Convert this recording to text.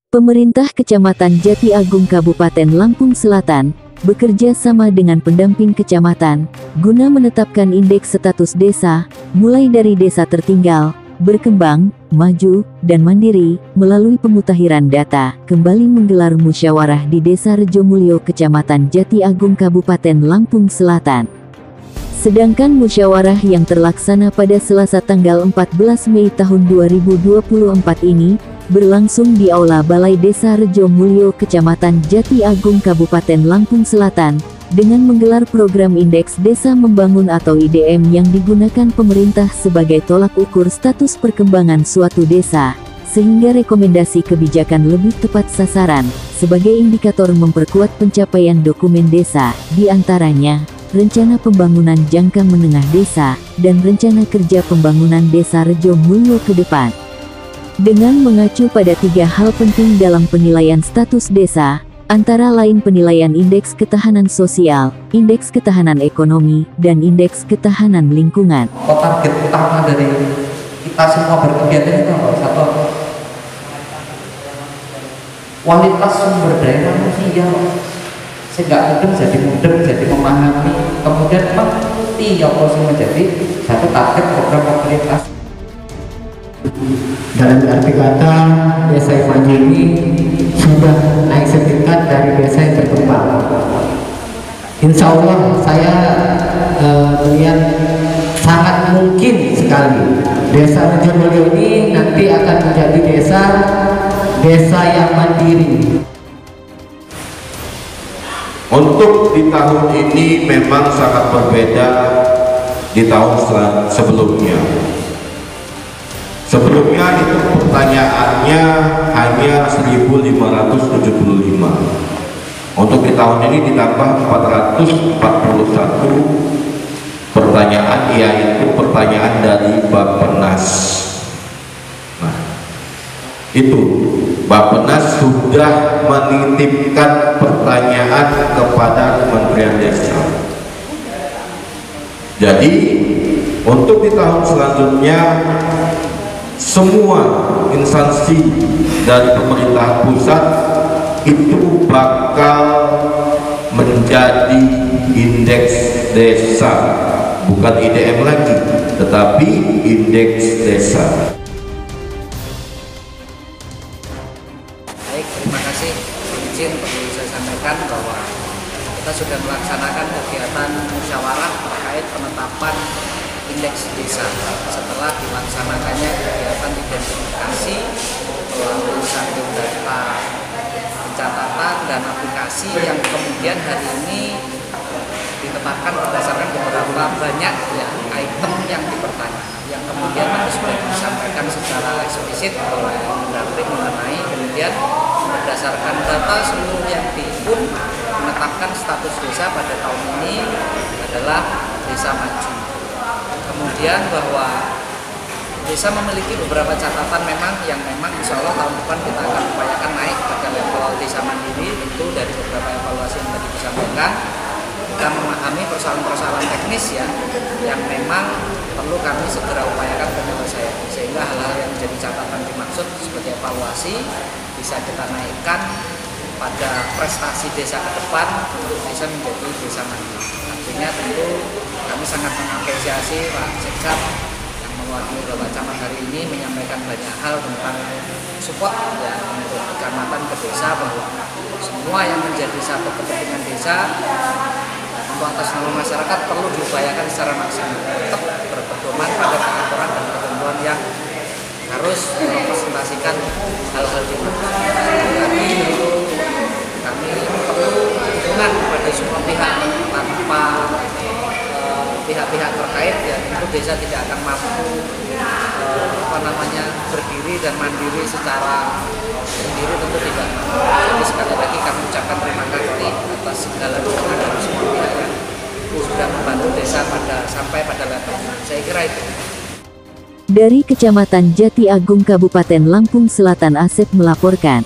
Pemerintah Kecamatan Jati Agung Kabupaten Lampung Selatan bekerja sama dengan pendamping kecamatan guna menetapkan indeks status desa, mulai dari desa tertinggal, berkembang, maju, dan mandiri. Melalui pemutahiran data, kembali menggelar musyawarah di Desa Rejomulyo Kecamatan Jati Agung Kabupaten Lampung Selatan. Sedangkan musyawarah yang terlaksana pada Selasa tanggal 14 Mei tahun 2024 ini berlangsung di Aula Balai Desa Rejomulyo Kecamatan Jati Agung Kabupaten Lampung Selatan dengan menggelar program Indeks Desa Membangun atau IDM yang digunakan pemerintah sebagai tolak ukur status perkembangan suatu desa, sehingga rekomendasi kebijakan lebih tepat sasaran sebagai indikator memperkuat pencapaian dokumen desa, diantaranya Rencana Pembangunan Jangka Menengah Desa dan Rencana Kerja Pembangunan Desa Rejomulyo ke depan. Dengan mengacu pada 3 hal penting dalam penilaian status desa, antara lain penilaian indeks ketahanan sosial, indeks ketahanan ekonomi, dan indeks ketahanan lingkungan. Target utama dari kita semua berkegiatan itu apa? Satu, kualitas sumber daya manusia. Sehingga mudeng jadi memahami, kemudian mengerti yang harus menjadi satu target program pemerintah. Dalam arti kata, desa yang maju ini sudah naik setingkat dari desa yang berkembang. Insya Allah saya melihat sangat mungkin sekali Desa Rejomulyo ini nanti akan menjadi desa yang mandiri. Untuk di tahun ini memang sangat berbeda di tahun sebelumnya. Sebelumnya itu pertanyaannya hanya 1575. Untuk di tahun ini ditambah 441 pertanyaan, yaitu pertanyaan dari Bappenas. Nah, itu Bappenas sudah menitipkan pertanyaan kepada Kementerian Desa. Jadi untuk di tahun selanjutnya semua instansi dari pemerintah pusat itu bakal menjadi indeks desa, bukan IDM lagi, tetapi indeks desa. Baik, terima kasih. Izin perlu saya sampaikan bahwa kita sudah melaksanakan kegiatan musyawarah terkait penetapan indeks desa setelah dilaksanakannya kegiatan identifikasi melalui satu data pencatatan dan aplikasi yang kemudian hari ini ditetapkan berdasarkan beberapa banyak item yang dipertanyakan, yang kemudian sudah disampaikan secara eksplisit oleh pendamping mengenai kemudian berdasarkan data seluruh yang dihimpun menetapkan status desa pada tahun ini adalah desa maju. Kemudian bahwa desa memiliki beberapa catatan yang memang insya Allah tahun depan kita akan upayakan naik pada level desa mandiri. Tentu dari beberapa evaluasi yang tadi disampaikan, kita memahami persoalan-persoalan teknis yang memang perlu kami segera upayakan penyelesaian, sehingga hal-hal yang menjadi catatan dimaksud sebagai evaluasi bisa kita naikkan pada prestasi desa ke depan untuk desa menjadi desa mandiri. Artinya tentu kami sangat mengapresiasi Pak Sekap yang mewakili Bapak Camat hari ini menyampaikan banyak hal tentang support untuk kecamatan ke desa, bahwa semua yang menjadi satu kepentingan desa untuk atas nama masyarakat perlu diupayakan secara maksimal, tetap berpedoman pada peraturan dan ketentuan yang harus merepresentasikan hal-hal itu. Tapi itu kami perlu dukungan kepada semua pihak, tanpa pihak-pihak terkait tentu desa tidak akan mampu berdiri dan mandiri secara sendiri, tentu tidak. Jadi sekali lagi kami ucapkan terima kasih atas segala dukungan dari semua pihak yang sudah membantu desa sampai pada level. Saya kira itu. Dari Kecamatan Jati Agung Kabupaten Lampung Selatan, Asep melaporkan.